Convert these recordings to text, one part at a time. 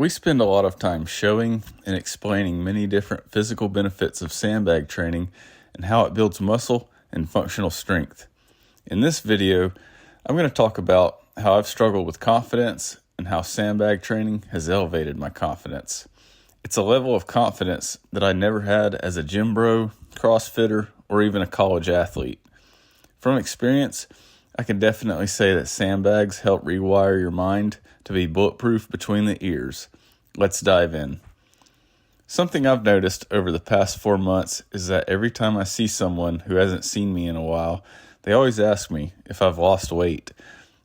We spend a lot of time showing and explaining many different physical benefits of sandbag training and how it builds muscle and functional strength. In this video, I'm going to talk about how I've struggled with confidence and how sandbag training has elevated my confidence. It's a level of confidence that I never had as a gym bro, CrossFitter, or even a college athlete. From experience, I can definitely say that sandbags help rewire your mind to be bulletproof between the ears. Let's dive in. Something I've noticed over the past 4 months is that every time I see someone who hasn't seen me in a while, they always ask me if I've lost weight.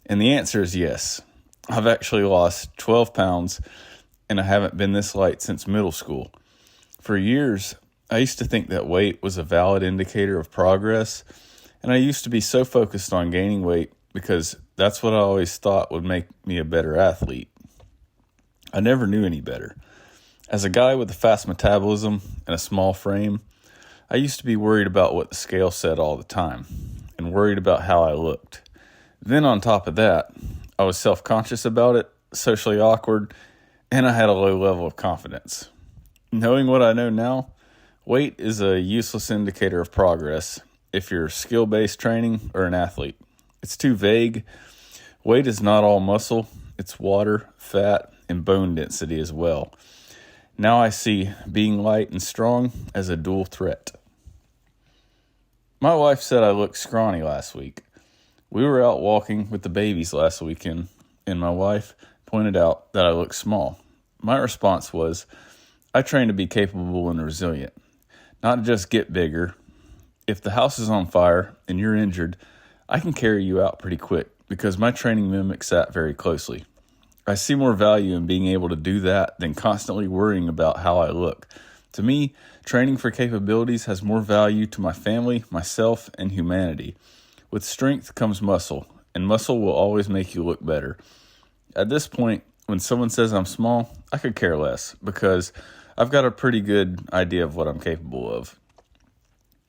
And the answer is yes. I've actually lost 12 pounds, and I haven't been this light since middle school. For years, I used to think that weight was a valid indicator of progress, and I used to be so focused on gaining weight because that's what I always thought would make me a better athlete. I never knew any better. As a guy with a fast metabolism and a small frame, I used to be worried about what the scale said all the time and worried about how I looked. Then on top of that, I was self-conscious about it, socially awkward, and I had a low level of confidence. Knowing what I know now, weight is a useless indicator of progress if you're skill-based training or an athlete. It's too vague. Weight is not all muscle. It's water, fat, and bone density as well. Now I see being light and strong as a dual threat. My wife said I looked scrawny last week. We were out walking with the babies last weekend, and my wife pointed out that I looked small. My response was, I train to be capable and resilient, not just get bigger. If the house is on fire and you're injured, I can carry you out pretty quick because my training mimics that very closely. I see more value in being able to do that than constantly worrying about how I look. To me, training for capabilities has more value to my family, myself, and humanity. With strength comes muscle, and muscle will always make you look better. At this point, when someone says I'm small, I could care less because I've got a pretty good idea of what I'm capable of.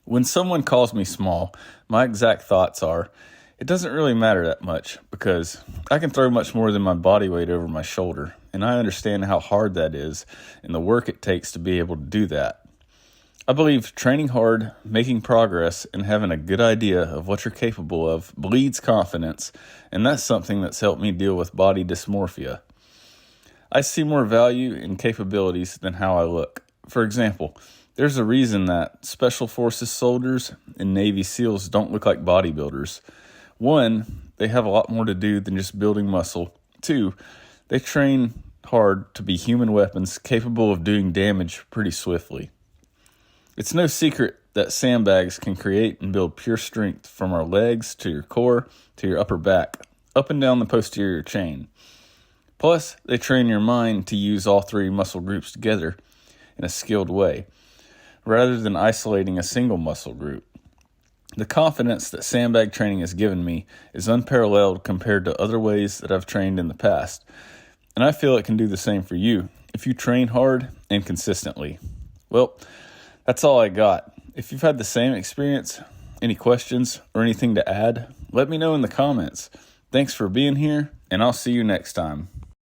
When someone calls me small, my exact thoughts are, it doesn't really matter that much because I can throw much more than my body weight over my shoulder, and I understand how hard that is and the work it takes to be able to do that. I believe training hard, making progress, and having a good idea of what you're capable of bleeds confidence, and that's something that's helped me deal with body dysmorphia. I see more value in capabilities than how I look. For example, there's a reason that Special Forces soldiers and Navy SEALs don't look like bodybuilders. 1, they have a lot more to do than just building muscle. 2, they train hard to be human weapons capable of doing damage pretty swiftly. It's no secret that sandbags can create and build pure strength from our legs to your core to your upper back, up and down the posterior chain. Plus, they train your mind to use all 3 muscle groups together in a skilled way, rather than isolating a single muscle group. The confidence that sandbag training has given me is unparalleled compared to other ways that I've trained in the past, and I feel it can do the same for you if you train hard and consistently. Well, that's all I got. If you've had the same experience, any questions, or anything to add, let me know in the comments. Thanks for being here, and I'll see you next time.